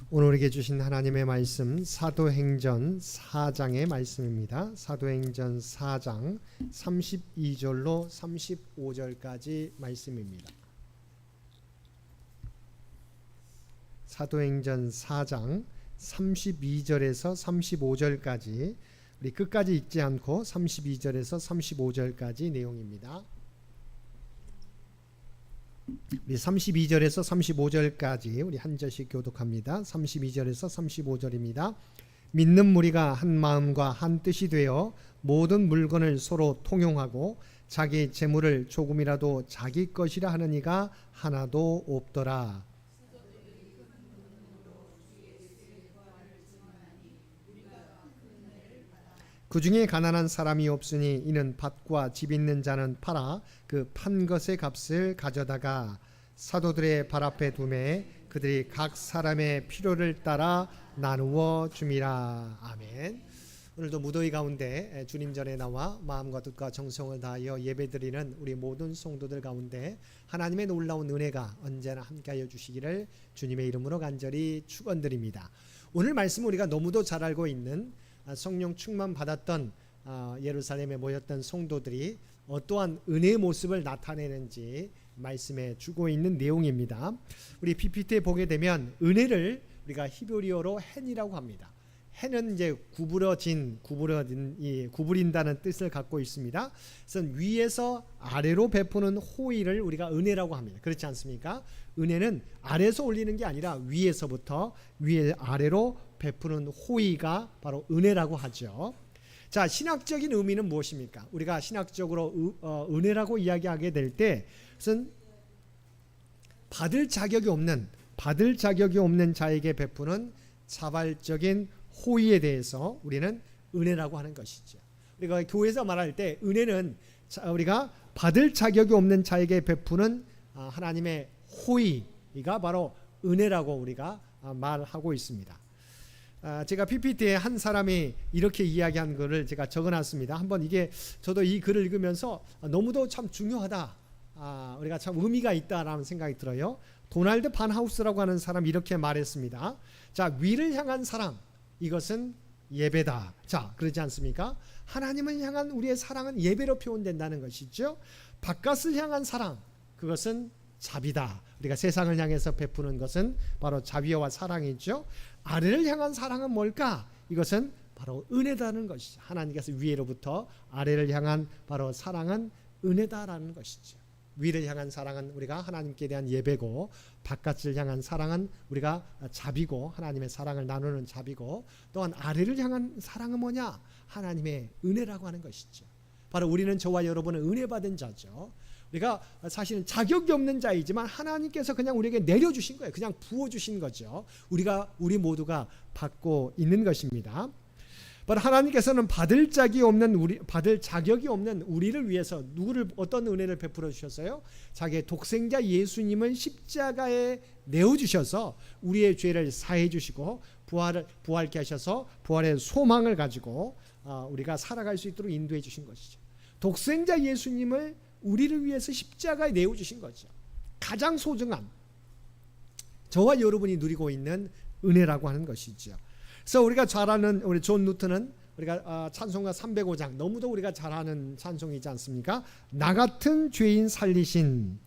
오늘 우리에게 주신 하나님의 말씀 사도행전 4장의 말씀입니다. 사도행전 4장 32절로 35절까지 말씀입니다. 사도행전 4장 32절에서 35절까지 우리 끝까지 읽지 않고 32절에서 35절까지 내용입니다. 우리 32절에서 35절까지 우리 한 절씩 교독합니다. 32절에서 35절입니다. 믿는 무리가 한 마음과 한 뜻이 되어 모든 물건을 서로 통용하고 자기 재물을 조금이라도 자기 것이라 하는 이가 하나도 없더라. 그 중에 가난한 사람이 없으니 이는 밭과 집 있는 자는 팔아 그 판 것의 값을 가져다가 사도들의 발 앞에 두매 그들이 각 사람의 필요를 따라 나누어 줌이라. 아멘. 오늘도 무더위 가운데 주님 전에 나와 마음과 뜻과 정성을 다하여 예배드리는 우리 모든 성도들 가운데 하나님의 놀라운 은혜가 언제나 함께하여 주시기를 주님의 이름으로 간절히 축원드립니다. 오늘 말씀은 우리가 너무도 잘 알고 있는 성령 충만 받았던 예루살렘에 모였던 성도들이 어떠한 은혜의 모습을 나타내는지 말씀해 주고 있는 내용입니다. 우리 PPT에 보게 되면 은혜를 우리가 히브리어로 헨이라고 합니다. 헨은 이제 구부린다는 뜻을 갖고 있습니다. 그래서 위에서 아래로 베푸는 호의를 우리가 은혜라고 합니다. 그렇지 않습니까? 은혜는 아래에서 올리는 게 아니라 위에서부터 아래로 베푸는 호의가 바로 은혜라고 하죠. 자, 신학적인 의미는 무엇입니까? 우리가 신학적으로 은혜라고 이야기하게 될 때 그것은 받을 자격이 없는 자에게 베푸는 자발적인 호의에 대해서 우리는 은혜라고 하는 것이죠. 우리가 교회에서 말할 때 은혜는 우리가 받을 자격이 없는 자에게 베푸는 하나님의 호의가 바로 은혜라고 우리가 말하고 있습니다. 제가 PPT에 한 사람이 이렇게 이야기한 것을 제가 적어놨습니다. 한번 이게 저도 이 글을 읽으면서 너무도 참 중요하다, 우리가 참 의미가 있다라는 생각이 들어요. 도널드 반하우스라고 하는 사람이 이렇게 말했습니다. 자, 위를 향한 사랑, 이것은 예배다. 자, 그러지 않습니까? 하나님을 향한 우리의 사랑은 예배로 표현된다는 것이죠. 바깥을 향한 사랑, 그것은 자비다. 우리가 세상을 향해서 베푸는 것은 바로 자비와 사랑이죠. 아래를 향한 사랑은 뭘까? 이것은 바로 은혜다는 것이죠. 하나님께서 위로부터 아래를 향한 바로 사랑은 은혜다라는 것이죠. 위를 향한 사랑은 우리가 하나님께 대한 예배고, 바깥을 향한 사랑은 우리가 자비고, 하나님의 사랑을 나누는 자비고, 또한 아래를 향한 사랑은 뭐냐? 하나님의 은혜라고 하는 것이죠. 바로 우리는, 저와 여러분은 은혜 받은 자죠. 우리가 사실은 자격이 없는 자이지만 하나님께서 그냥 우리에게 내려주신 거예요. 그냥 부어주신 거죠. 우리 모두가 받고 있는 것입니다. 바로 하나님께서는 받을 자격이 없는 우리를 위해서 어떤 은혜를 베풀어 주셨어요? 자기의 독생자 예수님을 십자가에 내어 주셔서 우리의 죄를 사해 주시고 부활케 하셔서 부활의 소망을 가지고 우리가 살아갈 수 있도록 인도해 주신 것이죠. 독생자 예수님을 우리를 위해서 십자가에 내어 주신 거죠. 가장 소중한, 저와 여러분이 누리고 있는 은혜라고 하는 것이죠. 그래서 우리가 잘 아는 우리 존 루터는 우리가 찬송가 305장, 너무도 우리가 잘 아는 찬송이지 않습니까? 나 같은 죄인 살리신,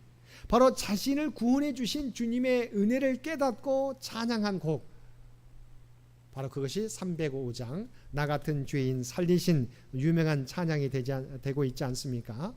바로 자신을 구원해 주신 주님의 은혜를 깨닫고 찬양한 곡, 바로 그것이 305장 나 같은 죄인 살리신 유명한 찬양이 되고 있지 않습니까?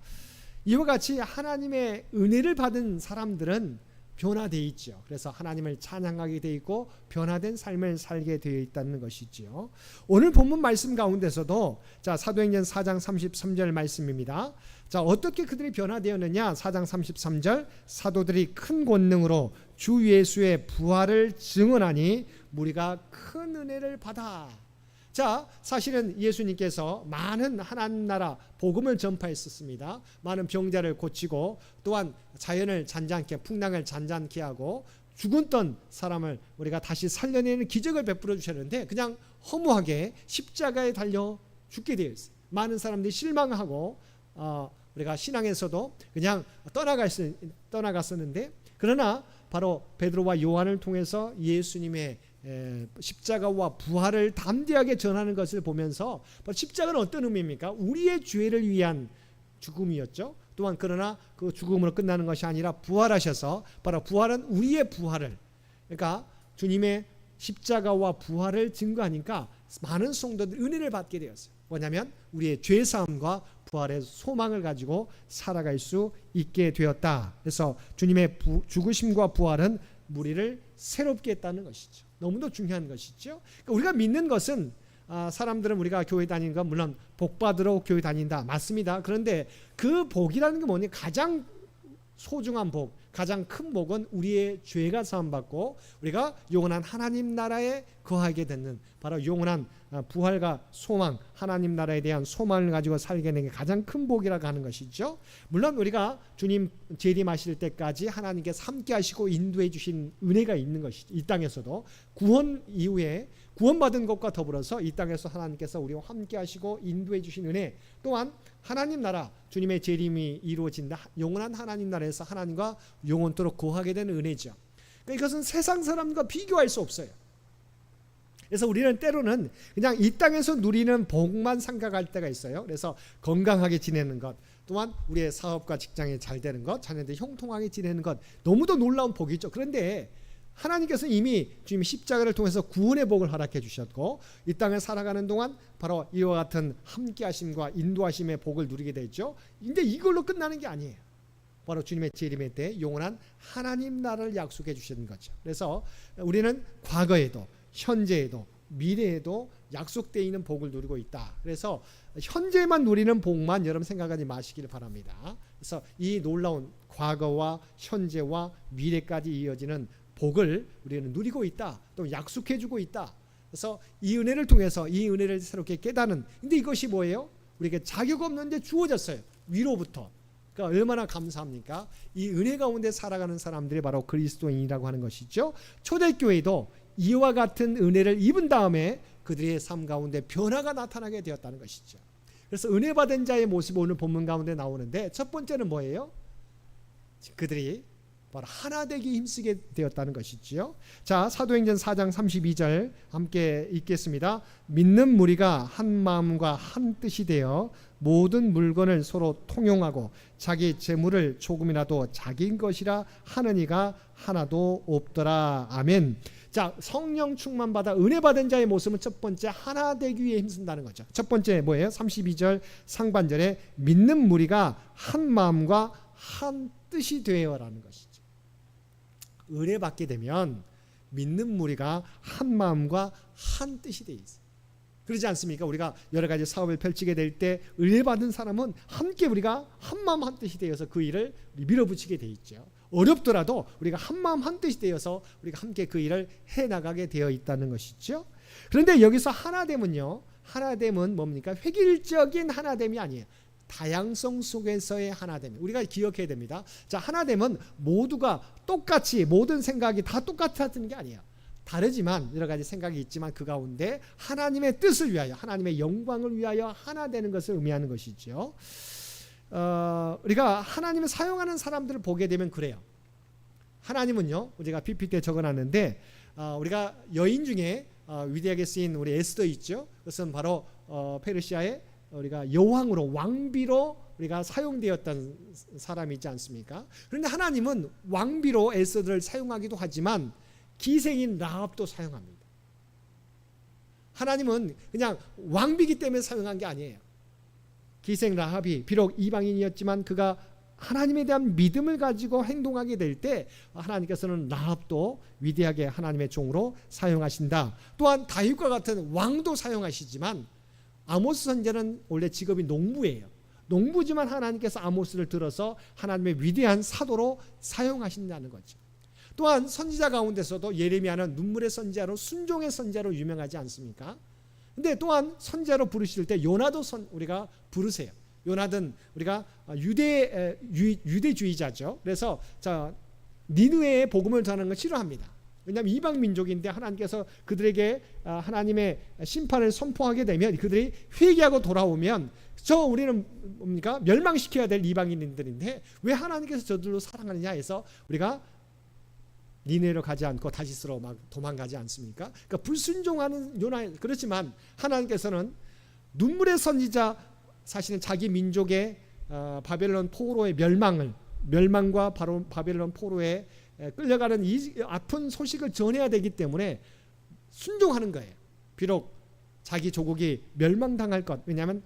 이와 같이 하나님의 은혜를 받은 사람들은 변화되어 있죠. 그래서 하나님을 찬양하게 되어 있고 변화된 삶을 살게 되어 있다는 것이죠. 오늘 본문 말씀 가운데서도 자, 사도행전 4장 33절 말씀입니다. 자, 어떻게 그들이 변화되었느냐? 4장 33절, 사도들이 큰 권능으로 주 예수의 부활을 증언하니 무리가 큰 은혜를 받아. 자, 사실은 예수님께서 많은 하나님 나라 복음을 전파했었습니다. 많은 병자를 고치고, 또한 자연을 잔잔케, 풍랑을 잔잔케 하고, 죽었던 사람을 우리가 다시 살려내는 기적을 베풀어 주셨는데 그냥 허무하게 십자가에 달려 죽게 되어 있어요. 많은 사람들이 실망하고 우리가 신앙에서도 그냥 떠나갔었는데, 그러나 바로 베드로와 요한을 통해서 예수님의 십자가와 부활을 담대하게 전하는 것을 보면서 십자가는 어떤 의미입니까? 우리의 죄를 위한 죽음이었죠. 또한 그러나 그 죽음으로 끝나는 것이 아니라 부활하셔서 바로 부활은 우리의 부활을, 그러니까 주님의 십자가와 부활을 증거하니까 많은 성도들 은혜를 받게 되었어요. 뭐냐면 우리의 죄사함과 부활의 소망을 가지고 살아갈 수 있게 되었다. 그래서 주님의 죽으심과 부활은 우리를 새롭게 했다는 것이죠. 너무도 중요한 것이죠. 그러니까 우리가 믿는 것은 사람들은 우리가 교회 다니는 건 물론 복 받으러 교회 다닌다, 맞습니다. 그런데 그 복이라는 게 뭐냐? 가장 소중한 복, 가장 큰 복은 우리의 죄가 사함받고 우리가 영원한 하나님 나라에 거하게 되는, 바로 영원한 부활과 소망, 하나님 나라에 대한 소망을 가지고 살게 되는 게 가장 큰 복이라고 하는 것이죠. 물론 우리가 주님 재림하실 때까지 하나님께서 함께 하시고 인도해 주신 은혜가 있는 것이죠. 이 땅에서도 구원 이후에 구원받은 것과 더불어서 이 땅에서 하나님께서 우리와 함께 하시고 인도해 주신 은혜, 또한 하나님 나라, 주님의 재림이 이루어진다, 영원한 하나님 나라에서 하나님과 영원토록 거하게 되는 은혜죠. 그러니까 이것은 세상 사람과 비교할 수 없어요. 그래서 우리는 때로는 그냥 이 땅에서 누리는 복만 생각할 때가 있어요. 그래서 건강하게 지내는 것, 또한 우리의 사업과 직장이 잘 되는 것, 자녀들 형통하게 지내는 것, 너무도 놀라운 복이죠. 그런데 하나님께서 이미 주님 십자가를 통해서 구원의 복을 허락해 주셨고 이 땅을 살아가는 동안 바로 이와 같은 함께 하심과 인도하심의 복을 누리게 되죠. 근데 이걸로 끝나는 게 아니에요. 바로 주님의 재림의 때 영원한 하나님 나라를 약속해 주시는 거죠. 그래서 우리는 과거에도 현재에도 미래에도 약속되어 있는 복을 누리고 있다. 그래서 현재만 누리는 복만 여러분 생각하지 마시길 바랍니다. 그래서 이 놀라운 과거와 현재와 미래까지 이어지는 복을 우리는 누리고 있다, 또 약속해 주고 있다. 그래서 이 은혜를 통해서 이 은혜를 새롭게 깨닫는, 근데 이것이 뭐예요? 우리에게 자격 없는데 주어졌어요. 위로부터. 그러니까 얼마나 감사합니까? 이 은혜 가운데 살아가는 사람들이 바로 그리스도인이라고 하는 것이죠. 초대교회도 이와 같은 은혜를 입은 다음에 그들의 삶 가운데 변화가 나타나게 되었다는 것이죠. 그래서 은혜 받은 자의 모습이 오늘 본문 가운데 나오는데 첫 번째는 뭐예요? 그들이 바로 하나 되기 힘쓰게 되었다는 것이지요. 자, 사도행전 4장 32절 함께 읽겠습니다. 믿는 무리가 한 마음과 한 뜻이 되어 모든 물건을 서로 통용하고 자기 재물을 조금이라도 자기 것이라 하는 이가 하나도 없더라. 아멘. 자, 성령 충만 받아 은혜 받은 자의 모습은 첫 번째 하나 되기 위해 힘쓴다는 거죠. 첫 번째 뭐예요? 32절 상반절에 믿는 무리가 한 마음과 한 뜻이 되어라는 것이죠. 은혜 받게 되면 믿는 무리가 한 마음과 한 뜻이 되어 있어요. 그러지 않습니까? 우리가 여러 가지 사업을 펼치게 될 때 은혜 받은 사람은 함께 우리가 한 마음 한 뜻이 되어서 그 일을 밀어붙이게 되어 있죠. 어렵더라도 우리가 한 마음 한 뜻이 되어서 우리가 함께 그 일을 해나가게 되어 있다는 것이죠. 그런데 여기서 하나됨은요, 하나됨은 뭡니까? 획일적인 하나됨이 아니에요. 다양성 속에서의 하나됨, 우리가 기억해야 됩니다. 자, 하나됨은 모두가 똑같이 모든 생각이 다 똑같았던 게 아니에요. 다르지만 여러 가지 생각이 있지만 그 가운데 하나님의 뜻을 위하여, 하나님의 영광을 위하여 하나 되는 것을 의미하는 것이죠. 우리가 하나님을 사용하는 사람들을 보게 되면 그래요. 하나님은요, 우리가 PPT에 적어놨는데 우리가 여인 중에 위대하게 쓰인 우리 에스더 있죠. 그것은 바로 페르시아의 우리가 여왕으로, 왕비로 우리가 사용되었던 사람이지 않습니까? 그런데 하나님은 왕비로 에스더를 사용하기도 하지만 기생인 라합도 사용합니다. 하나님은 그냥 왕비기 때문에 사용한 게 아니에요. 기생 라합이 비록 이방인이었지만 그가 하나님에 대한 믿음을 가지고 행동하게 될 때 하나님께서는 라합도 위대하게 하나님의 종으로 사용하신다. 또한 다윗과 같은 왕도 사용하시지만 아모스 선지자는 원래 직업이 농부예요. 농부지만 하나님께서 아모스를 들어서 하나님의 위대한 사도로 사용하신다는 거죠. 또한 선지자 가운데서도 예레미야는 눈물의 선지자로, 순종의 선지자로 유명하지 않습니까? 근데 또한 선지자로 부르실 때 요나도 우리가 부르세요. 요나는 우리가 유대주의자죠. 그래서 니느웨의 복음을 전하는 걸 싫어합니다. 왜냐하면 이방 민족인데 하나님께서 그들에게 하나님의 심판을 선포하게 되면 그들이 회개하고 돌아오면 우리는 뭡니까? 멸망시켜야 될 이방인들인데 왜 하나님께서 저들로 사랑하느냐 해서 우리가 니네로 가지 않고 다시스로 막 도망가지 않습니까? 그러니까 불순종하는 요나. 그렇지만 하나님께서는 눈물의 선지자, 사실은 자기 민족의 바벨론 포로의 멸망과 바로 바벨론 포로에 끌려가는 이 아픈 소식을 전해야 되기 때문에 순종하는 거예요. 비록 자기 조국이 멸망당할 것, 왜냐하면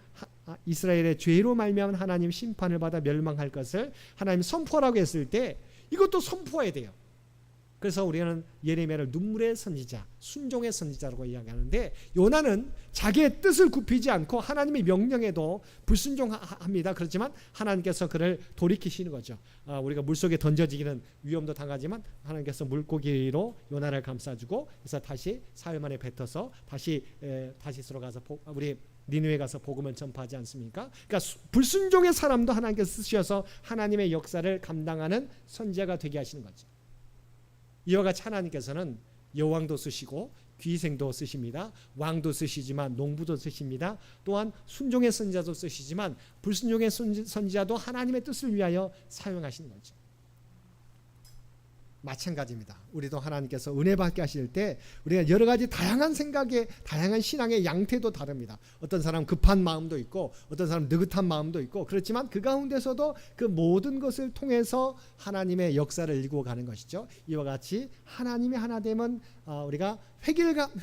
이스라엘의 죄로 말미암은 하나님 심판을 받아 멸망할 것을 하나님 선포라고 했을 때 이것도 선포해야 돼요. 그래서 우리는 예레미야를 눈물의 선지자, 순종의 선지자라고 이야기하는데, 요나는 자기의 뜻을 굽히지 않고 하나님의 명령에도 불순종합니다. 그렇지만 하나님께서 그를 돌이키시는 거죠. 우리가 물속에 던져지기는 위험도 당하지만 하나님께서 물고기로 요나를 감싸주고, 그래서 다시 사흘 만에 뱉어서 다시스로 가서 우리 니느웨 가서 복음을 전파하지 않습니까? 그러니까 불순종의 사람도 하나님께서 쓰셔서 하나님의 역사를 감당하는 선지자가 되게 하시는 거죠. 이와 같이 하나님께서는 여왕도 쓰시고 귀생도 쓰십니다. 왕도 쓰시지만 농부도 쓰십니다. 또한 순종의 선지자도 쓰시지만 불순종의 선지자도 하나님의 뜻을 위하여 사용하시는 거죠. 마찬가지입니다. 우리도 하나님께서 은혜 받게 하실 때 우리가 여러 가지 다양한 생각의, 다양한 신앙의 양태도 다릅니다. 어떤 사람 급한 마음도 있고 어떤 사람 느긋한 마음도 있고, 그렇지만 그 가운데서도 그 모든 것을 통해서 하나님의 역사를 이루어 가는 것이죠. 이와 같이 하나님의 하나됨은 우리가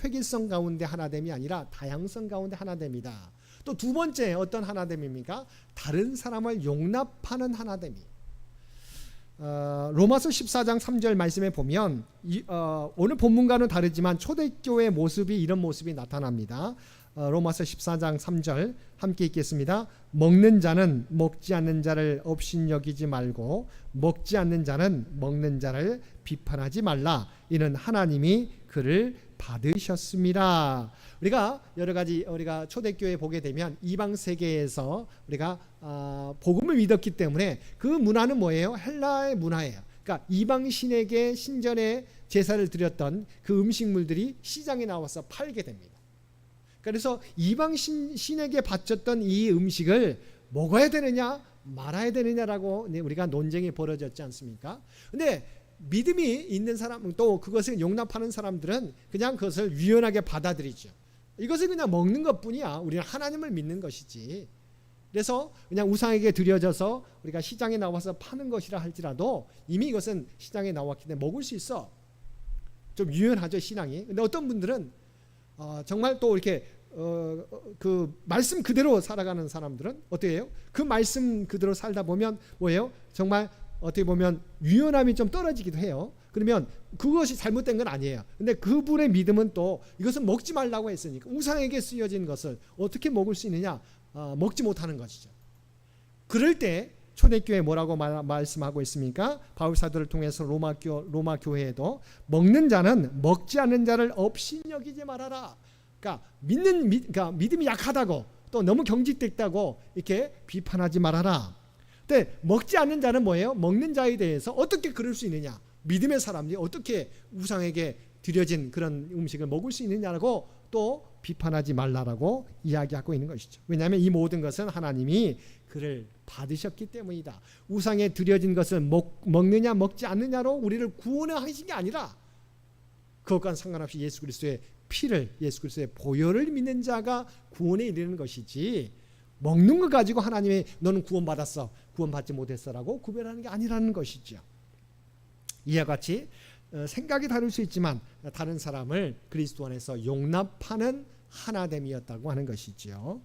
획일성 가운데 하나됨이 아니라 다양성 가운데 하나됨이다. 또 두 번째 어떤 하나됨입니까? 다른 사람을 용납하는 하나됨이. 로마서 14장 3절 말씀에 보면 오늘 본문과는 다르지만 초대교회의 모습이 이런 모습이 나타납니다. 로마서 14장 3절 함께 읽겠습니다. 먹는 자는 먹지 않는 자를 업신여기지 말고 먹지 않는 자는 먹는 자를 비판하지 말라. 이는 하나님이 그를 받으셨습니다. 우리가 여러 가지 우리가 초대교회 보게 되면 이방 세계에서 우리가 복음을 믿었기 때문에 그 문화는 뭐예요? 헬라의 문화예요. 그러니까 이방 신에게 신전에 제사를 드렸던 그 음식물들이 시장에 나와서 팔게 됩니다. 그래서 이방 신에게 바쳤던 이 음식을 먹어야 되느냐 말아야 되느냐라고 우리가 논쟁이 벌어졌지 않습니까? 근데 믿음이 있는 사람, 또 그것을 용납하는 사람들은 그냥 그것을 유연하게 받아들이죠. 이것을 그냥 먹는 것뿐이야. 우리는 하나님을 믿는 것이지. 그래서 그냥 우상에게 드려져서 우리가 시장에 나와서 파는 것이라 할지라도 이미 이것은 시장에 나왔기 때문에 먹을 수 있어. 좀 유연하죠, 신앙이. 근데 어떤 분들은 정말 또 이렇게 그 말씀 그대로 살아가는 사람들은 어떻게 해요? 그 말씀 그대로 살다 보면 뭐예요? 정말 어떻게 보면 유연함이 좀 떨어지기도 해요. 그러면 그것이 잘못된 건 아니에요. 근데 그분의 믿음은 또 이것은 먹지 말라고 했으니까 우상에게 쓰여진 것을 어떻게 먹을 수 있느냐? 먹지 못하는 것이죠. 그럴 때 초대교회 뭐라고 말씀하고 있습니까? 바울 사도를 통해서 로마 교회에도 먹는 자는 먹지 않는 자를 업신여기지 말아라. 그러니까 믿음이 약하다고 또 너무 경직됐다고 이렇게 비판하지 말아라. 근데 먹지 않는 자는 뭐예요? 먹는 자에 대해서 어떻게 그럴 수 있느냐? 믿음의 사람들이 어떻게 우상에게 드려진 그런 음식을 먹을 수 있느냐라고 또 비판하지 말라라고 이야기하고 있는 것이죠. 왜냐하면 이 모든 것은 하나님이 그를 받으셨기 때문이다. 우상에 드려진 것을 먹느냐 먹지 않느냐로 우리를 구원하신 게 아니라 그것과는 상관없이 예수 그리스도의 피를, 예수 그리스도의 보혈을 믿는 자가 구원에 이르는 것이지, 먹는 것 가지고 하나님이 너는 구원받았어, 구원받지 못했어라고 구별하는 게 아니라는 것이죠. 이와 같이 생각이 다를 수 있지만 다른 사람을 그리스도 안에서 용납하는 하나됨이었다고 하는 것이죠.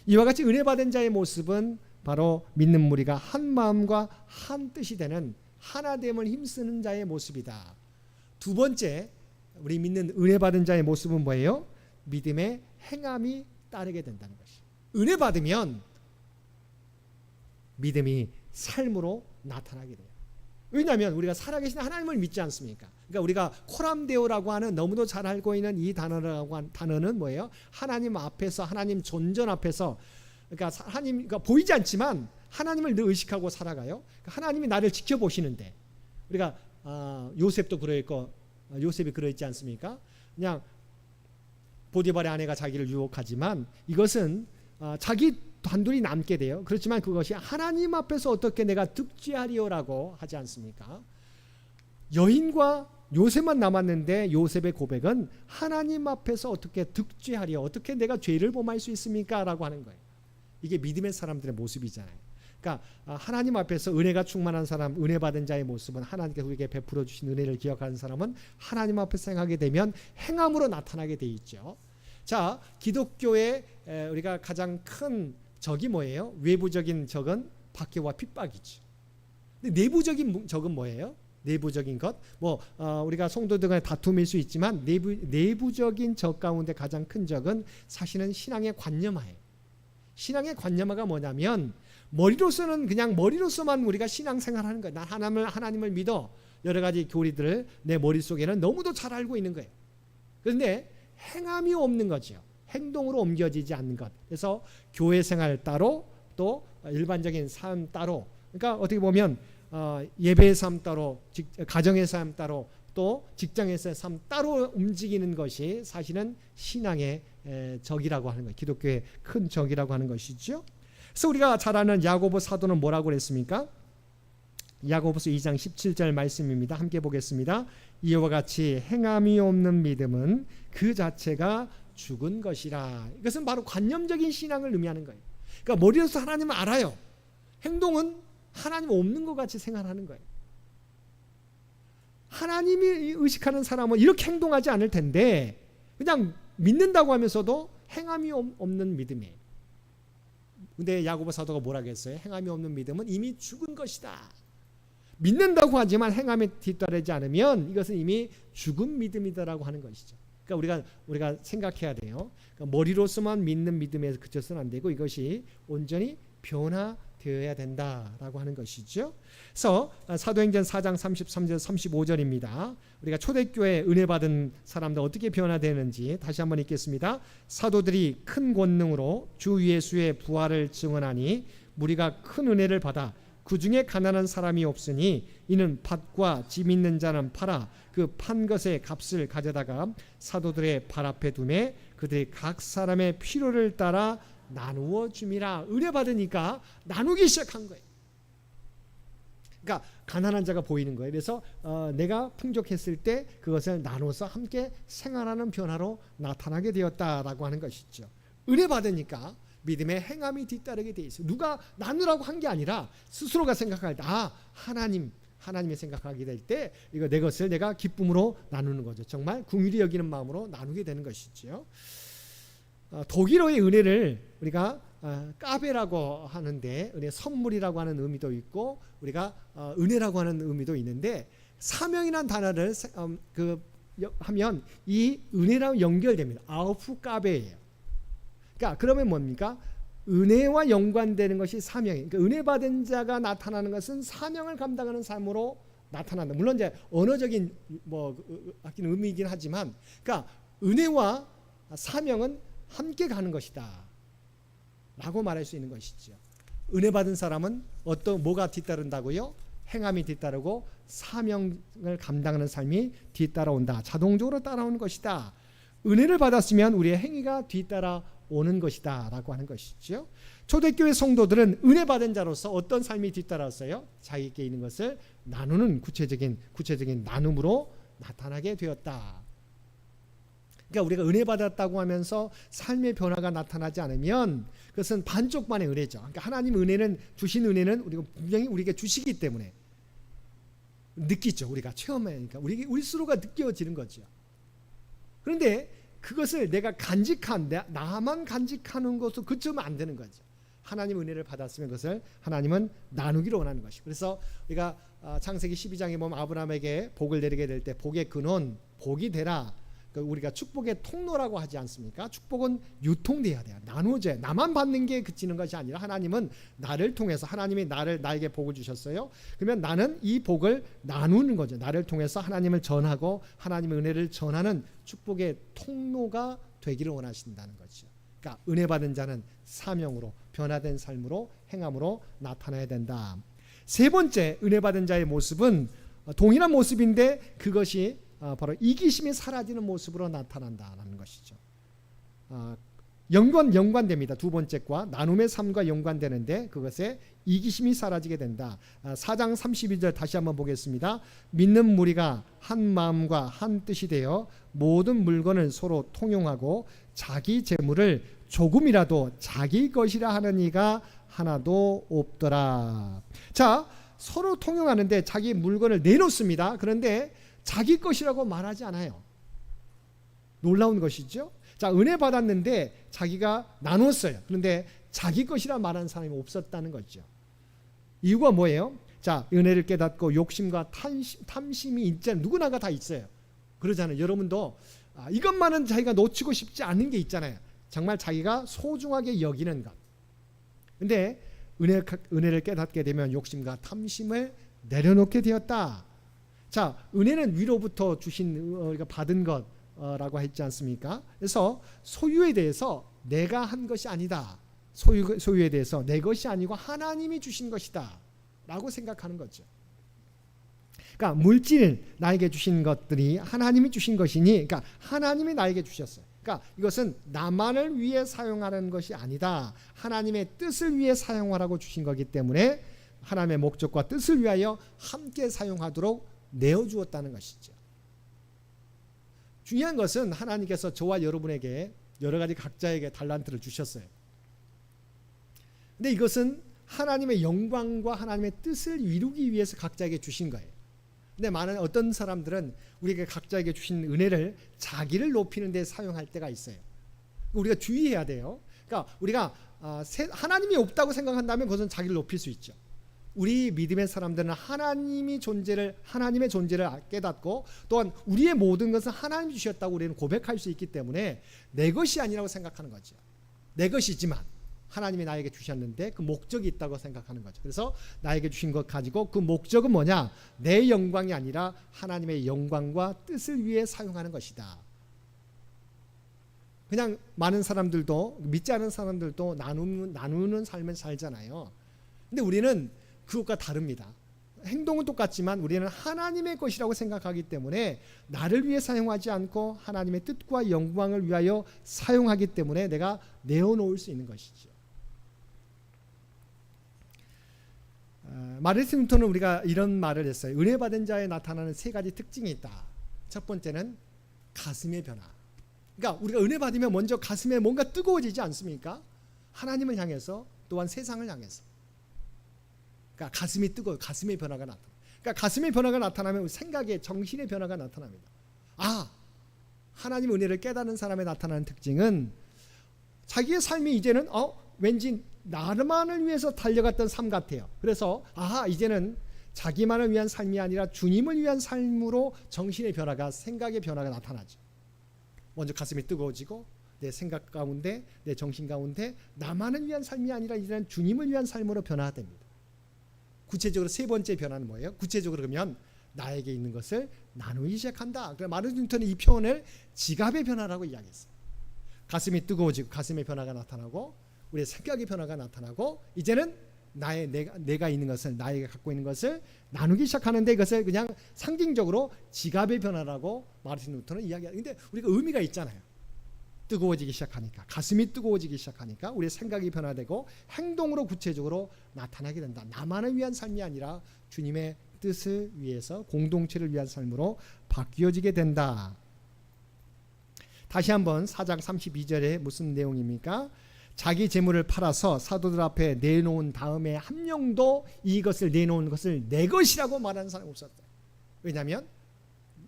이와 같이 은혜 받은 자의 모습은 바로 믿는 무리가 한 마음과 한 뜻이 되는 하나됨을 힘쓰는 자의 모습이다. 두 번째, 우리 믿는 은혜 받은 자의 모습은 뭐예요? 믿음의 행함이 따르게 된다는 것이. 은혜 받으면 믿음이 삶으로 나타나게 돼요. 왜냐하면 우리가 살아계신 하나님을 믿지 않습니까? 그러니까 우리가 코람데오라고 하는 너무도 잘 알고 있는 이 단어는 뭐예요? 하나님 앞에서, 하나님 존전 앞에서, 그러니까 하나님 보이지 않지만 하나님을 늘 의식하고 살아가요. 그러니까 하나님이 나를 지켜보시는데, 우리가 요셉도 그러했고 요셉이 그러했지 않습니까? 그냥 보디발의 아내가 자기를 유혹하지만 이것은 자기 단둘이 남게 돼요. 그렇지만 그것이 하나님 앞에서 어떻게 내가 득지하리오라고 하지 않습니까? 여인과 요셉만 남았는데 요셉의 고백은 하나님 앞에서 어떻게 득죄하리요? 어떻게 내가 죄를 범할 수 있습니까? 라고 하는 거예요. 이게 믿음의 사람들의 모습이잖아요. 그러니까 하나님 앞에서 은혜가 충만한 사람, 은혜 받은 자의 모습은 하나님께서 우리에게 베풀어 주신 은혜를 기억하는 사람은 하나님 앞에서 행하게 되면 행함으로 나타나게 돼 있죠. 자, 기독교의 우리가 가장 큰 적이 뭐예요? 외부적인 적은 박해와 핍박이죠. 근데 내부적인 적은 뭐예요? 내부적인 것, 우리가 성도들 간의 다툼일 수 있지만 내부적인 적 가운데 가장 큰 적은 사실은 신앙의 관념화예요. 신앙의 관념화가 뭐냐면 머리로서는 그냥 머리로서만 우리가 신앙생활하는 거예요. 난 하나님을 믿어. 여러 가지 교리들을 내 머릿속에는 너무도 잘 알고 있는 거예요. 그런데 행함이 없는 거죠. 행동으로 옮겨지지 않는 것. 그래서 교회 생활 따로 또 일반적인 삶 따로. 그러니까 어떻게 보면 예배의 삶 따로, 가정의 삶 따로, 또 직장에서의 삶 따로 움직이는 것이 사실은 신앙의 적이라고 하는 거예요. 기독교의 큰 적이라고 하는 것이죠. 그래서 우리가 잘 아는 야고보 사도는 뭐라고 그랬습니까? 야고보서 2장 17절 말씀입니다. 함께 보겠습니다. 이와 같이 행함이 없는 믿음은 그 자체가 죽은 것이라. 이것은 바로 관념적인 신앙을 의미하는 거예요. 그러니까 머리로서 하나님을 알아요. 행동은 하나님 없는 것 같이 생각하는 거예요. 하나님이 의식하는 사람은 이렇게 행동하지 않을 텐데 그냥 믿는다고 하면서도 행함이 없는 믿음이에요. 근데 야고보 사도가 뭐라고 했어요? 행함이 없는 믿음은 이미 죽은 것이다. 믿는다고 하지만 행함에 뒤따르지 않으면 이것은 이미 죽은 믿음이다라고 하는 것이죠. 그러니까 우리가 생각해야 돼요. 그러니까 머리로서만 믿는 믿음에서 그쳐서는 안 되고 이것이 온전히 변화되어야 된다라고 하는 것이죠. 그래서 사도행전 4장 33절 35절입니다. 우리가 초대교회 은혜 받은 사람들 어떻게 변화되는지 다시 한번 읽겠습니다. 사도들이 큰 권능으로 주 예수의 부활을 증언하니 무리가 큰 은혜를 받아 그 중에 가난한 사람이 없으니 이는 밭과 집 있는 자는 팔아 그 판 것의 값을 가져다가 사도들의 발 앞에 두매 그들이 각 사람의 필요를 따라 나누어 줌이라. 은혜 받으니까 나누기 시작한 거예요. 그러니까 가난한 자가 보이는 거예요. 그래서 내가 풍족했을 때 그것을 나눠서 함께 생활하는 변화로 나타나게 되었다라고 하는 것이죠. 은혜 받으니까 믿음의 행함이 뒤따르게 돼 있어요. 누가 나누라고 한 게 아니라 스스로가 생각할 때 하나님이 생각하게 될 때 이거 내 것을 내가 기쁨으로 나누는 거죠. 정말 긍휼히 여기는 마음으로 나누게 되는 것이죠. 독일어의 은혜를 우리가 까베라고 하는데 은혜 선물이라고 하는 의미도 있고 우리가 은혜라고 하는 의미도 있는데 사명이라는 단어를 하면 이 은혜랑 연결됩니다. 아우프까베예요. 그러니까 그러면 뭡니까? 은혜와 연관되는 것이 사명이에요. 그러니까 은혜 받은 자가 나타나는 것은 사명을 감당하는 삶으로 나타난다. 물론 이제 언어적인 아끼는 의미이긴 하지만, 그러니까 은혜와 사명은 함께 가는 것이다. 라고 말할 수 있는 것이죠. 은혜 받은 사람은 뭐가 뒤따른다고요? 행함이 뒤따르고 사명을 감당하는 삶이 뒤따라온다. 자동적으로 따라오는 것이다. 은혜를 받았으면 우리의 행위가 뒤따라오는 것이다 라고 하는 것이죠. 초대교회 성도들은 은혜 받은 자로서 어떤 삶이 뒤따랐어요? 자기에게 있는 것을 나누는 구체적인 나눔으로 나타나게 되었다. 그러니까 우리가 은혜 받았다고 하면서 삶의 변화가 나타나지 않으면 그것은 반쪽만의 은혜죠. 그러니까 하나님 주신 은혜는 우리가 분명히 우리에게 주시기 때문에 느끼죠. 우리가 체험하니까 우리 스스로가 느껴지는 거죠. 그런데 그것을 내가 나만 간직하는 것으로 그치면 안 되는 거죠. 하나님 은혜를 받았으면 그것을 하나님은 나누기를 원하는 것이고, 그래서 우리가 창세기 12장에 보면 아브라함에게 복을 내리게 될 때 복의 근원, 복이 되라. 우리가 축복의 통로라고 하지 않습니까? 축복은 유통돼야 돼요. 나누어져야. 나만 받는 게 그치는 것이 아니라 하나님은 나를 통해서, 하나님이 나에게 복을 주셨어요. 그러면 나는 이 복을 나누는 거죠. 나를 통해서 하나님을 전하고 하나님의 은혜를 전하는 축복의 통로가 되기를 원하신다는 거죠. 그러니까 은혜 받은 자는 사명으로, 변화된 삶으로, 행함으로 나타나야 된다. 세 번째 은혜 받은 자의 모습은 동일한 모습인데 그것이 바로 이기심이 사라지는 모습으로 나타난다는 것이죠. 연관됩니다. 두 번째과 나눔의 삶과 연관되는데 그것에 이기심이 사라지게 된다. 4장 32절 다시 한번 보겠습니다. 믿는 무리가 한 마음과 한 뜻이 되어 모든 물건을 서로 통용하고 자기 재물을 조금이라도 자기 것이라 하는 이가 하나도 없더라. 자, 서로 통용하는데 자기 물건을 내놓습니다. 그런데 자기 것이라고 말하지 않아요. 놀라운 것이죠. 자, 은혜 받았는데 자기가 나눴어요. 그런데 자기 것이라 말하는 사람이 없었다는 거죠. 이유가 뭐예요? 자, 은혜를 깨닫고 욕심과 탐심이 있잖아요. 누구나가 다 있어요. 그러잖아요. 여러분도 이것만은 자기가 놓치고 싶지 않은 게 있잖아요. 정말 자기가 소중하게 여기는 것. 근데 은혜를 깨닫게 되면 욕심과 탐심을 내려놓게 되었다. 자, 은혜는 위로부터 우리가 받은 것라고 했지 않습니까? 그래서 소유에 대해서 내가 한 것이 아니다. 소유에 대해서 내 것이 아니고 하나님이 주신 것이다 라고 생각하는 거죠. 그러니까 물질 나에게 주신 것들이 하나님이 주신 것이니, 그러니까 하나님이 나에게 주셨어요. 그러니까 이것은 나만을 위해 사용하는 것이 아니다. 하나님의 뜻을 위해 사용하라고 주신 거기 때문에 하나님의 목적과 뜻을 위하여 함께 사용하도록 내어주었다는 것이죠. 중요한 것은 하나님께서 저와 여러분에게 여러 가지 각자에게 달란트를 주셨어요. 근데 이것은 하나님의 영광과 하나님의 뜻을 이루기 위해서 각자에게 주신 거예요. 근데 많은 어떤 사람들은 우리에게 각자에게 주신 은혜를 자기를 높이는 데 사용할 때가 있어요. 우리가 주의해야 돼요. 그러니까 우리가 하나님이 없다고 생각한다면 그것은 자기를 높일 수 있죠. 우리 믿음의 사람들은 하나님의 존재를 깨닫고 또한 우리의 모든 것은 하나님이 주셨다고 우리는 고백할 수 있기 때문에 내 것이 아니라고 생각하는 거죠. 내 것이지만 하나님이 나에게 주셨는데 그 목적이 있다고 생각하는 거죠. 그래서 나에게 주신 것 가지고 그 목적은 뭐냐? 내 영광이 아니라 하나님의 영광과 뜻을 위해 사용하는 것이다. 그냥 많은 사람들도, 믿지 않은 사람들도 나누는 삶을 살잖아요. 근데 우리는 그것과 다릅니다. 행동은 똑같지만 우리는 하나님의 것이라고 생각하기 때문에 나를 위해 사용하지 않고 하나님의 뜻과 영광을 위하여 사용하기 때문에 내가 내어놓을 수 있는 것이죠. 마르틴 루터는 우리가 이런 말을 했어요. 은혜 받은 자에 나타나는 세 가지 특징이 있다. 첫 번째는 가슴의 변화. 그러니까 우리가 은혜 받으면 먼저 가슴에 뭔가 뜨거워지지 않습니까? 하나님을 향해서 또한 세상을 향해서. 그러니까 가슴이 뜨거워, 가슴의 변화가 나타나. 그러니까 가슴의 변화가 나타나면 생각의, 정신의 변화가 나타납니다. 하나님의 은혜를 깨닫는 사람에 나타나는 특징은 자기의 삶이 이제는 왠지 나만을 위해서 달려갔던 삶 같아요. 그래서 이제는 자기만을 위한 삶이 아니라 주님을 위한 삶으로 정신의 변화가, 생각의 변화가 나타나죠. 먼저 가슴이 뜨거워지고 내 생각 가운데, 내 정신 가운데 나만을 위한 삶이 아니라 이제는 주님을 위한 삶으로 변화됩니다. 구체적으로 세 번째 변화는 뭐예요? 구체적으로 그러면 나에게 있는 것을 나누기 시작한다. 마르틴 루터는 이 표현을 지갑의 변화라고 이야기했어요. 가슴이 뜨거워지고 가슴의 변화가 나타나고 우리의 생각의 변화가 나타나고 이제는 내가 있는 것을, 나에게 갖고 있는 것을 나누기 시작하는데 이것을 그냥 상징적으로 지갑의 변화라고 마르틴 루터는 이야기해요. 근데 우리가 의미가 있잖아요. 뜨거워지기 시작하니까, 가슴이 뜨거워지기 시작하니까 우리의 생각이 변화되고 행동으로 구체적으로 나타나게 된다. 나만을 위한 삶이 아니라 주님의 뜻을 위해서, 공동체를 위한 삶으로 바뀌어지게 된다. 다시 한번 4장 32절에 무슨 내용입니까? 자기 재물을 팔아서 사도들 앞에 내놓은 다음에 한 명도 이것을 내놓은 것을 내 것이라고 말하는 사람이 없었다. 왜냐하면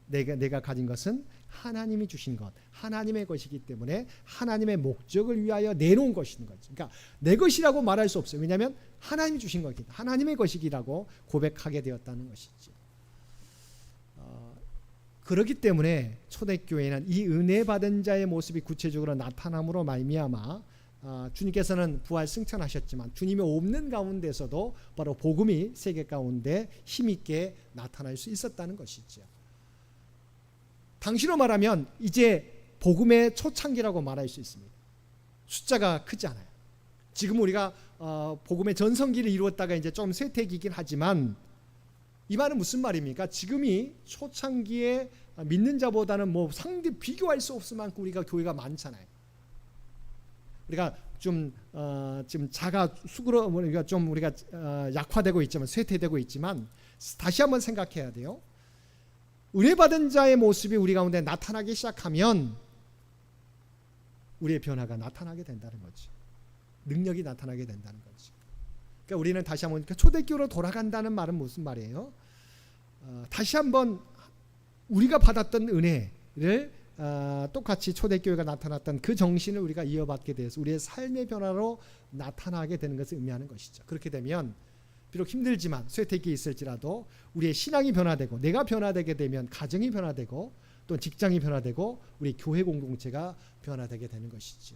내가 가진 것은 하나님이 주신 것, 하나님의 것이기 때문에 하나님의 목적을 위하여 내놓은 것인 거죠. 그러니까 내 것이라고 말할 수 없어요. 왜냐하면 하나님이 주신 것이기 때문에 하나님의 것이라고 고백하게 되었다는 것이죠. 그렇기 때문에 초대교회는 이 은혜 받은 자의 모습이 구체적으로 나타남으로 말미암아 주님께서는 부활 승천하셨지만 주님이 없는 가운데서도 바로 복음이 세계 가운데 힘있게 나타날 수 있었다는 것이죠. 당시로 말하면 이제 복음의 초창기라고 말할 수 있습니다. 숫자가 크지 않아요. 지금 우리가 복음의 전성기를 이루었다가 이제 좀 쇠퇴기긴 하지만 이 말은 무슨 말입니까? 지금이 초창기에 믿는 자보다는 상대 비교할 수 없을 만큼 우리가 교회가 많잖아요. 우리가 좀 지금 우리가 좀 약화되고 있지만 쇠퇴되고 있지만 다시 한번 생각해야 돼요. 은혜 받은 자의 모습이 우리 가운데 나타나기 시작하면 우리의 변화가 나타나게 된다는 거죠. 능력이 나타나게 된다는 거죠. 그러니까 우리는 다시 한번 초대교회로 돌아간다는 말은 무슨 말이에요? 다시 한번 우리가 받았던 은혜를 똑같이 초대교회가 나타났던 그 정신을 우리가 이어받게 돼서 우리의 삶의 변화로 나타나게 되는 것을 의미하는 것이죠. 그렇게 되면 비록 힘들지만 쇠퇴기 있을지라도 우리의 신앙이 변화되고 내가 변화되게 되면 가정이 변화되고 또 직장이 변화되고 우리 교회 공동체가 변화되게 되는 것이죠.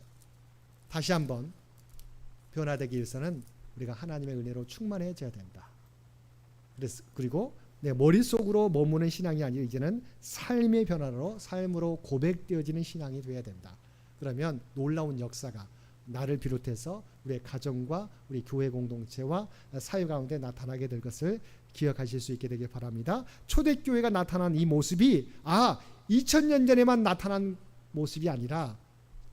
다시 한번 변화되기 위해서는 우리가 하나님의 은혜로 충만해져야 된다. 그리고 내 머릿속으로 머무는 신앙이 아니라 이제는 삶의 변화로 삶으로 고백되어지는 신앙이 되어야 된다. 그러면 놀라운 역사가 나를 비롯해서 우리의 가정과 우리 교회 공동체와 사회 가운데 나타나게 될 것을 기억하실 수 있게 되길 바랍니다. 초대교회가 나타난 이 모습이 2000년 전에만 나타난 모습이 아니라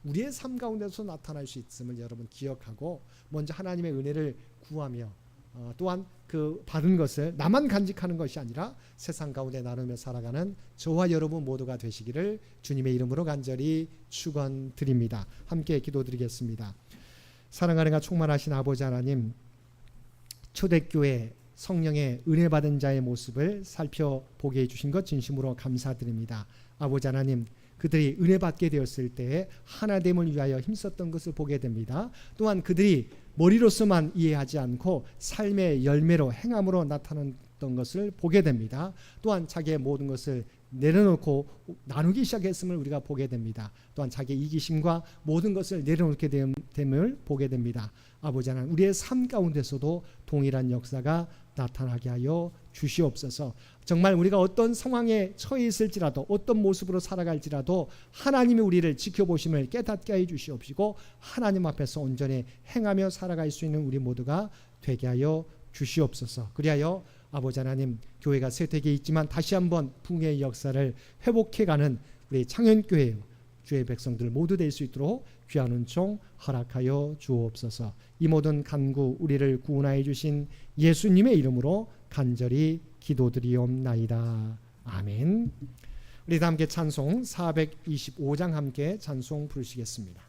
우리의 삶 가운데서 나타날 수 있음을 여러분 기억하고 먼저 하나님의 은혜를 구하며 또한 그 받은 것을 나만 간직하는 것이 아니라 세상 가운데 나누며 살아가는 저와 여러분 모두가 되시기를 주님의 이름으로 간절히 축원드립니다. 함께 기도드리겠습니다. 사랑하는 충만하신 아버지 하나님, 초대교회 성령의 은혜 받은 자의 모습을 살펴보게 해주신 것 진심으로 감사드립니다. 아버지 하나님, 그들이 은혜 받게 되었을 때에 하나됨을 위하여 힘썼던 것을 보게 됩니다. 또한 그들이 머리로서만 이해하지 않고 삶의 열매로 행함으로 나타났던 것을 보게 됩니다. 또한 자기의 모든 것을 내려놓고 나누기 시작했음을 우리가 보게 됩니다. 또한 자기의 이기심과 모든 것을 내려놓게 됨을 보게 됩니다. 아버지 하나님, 우리의 삶 가운데서도 동일한 역사가 나타나게 하여 주시옵소서. 정말 우리가 어떤 상황에 처해 있을지라도 어떤 모습으로 살아갈지라도 하나님이 우리를 지켜보심을 깨닫게 하여 주시옵시고 하나님 앞에서 온전히 행하며 살아갈 수 있는 우리 모두가 되게 하여 주시옵소서. 그리하여 아버지 하나님, 교회가 쇠퇴기에 있지만 다시 한번 붕괴의 역사를 회복해가는 우리 창현교회 주의 백성들 모두 될 수 있도록 귀한 은총 허락하여 주옵소서. 이 모든 간구 우리를 구원하여 주신 예수님의 이름으로 간절히 기도드리옵나이다. 아멘. 우리 다 함께 찬송 425장 함께 찬송 부르시겠습니다.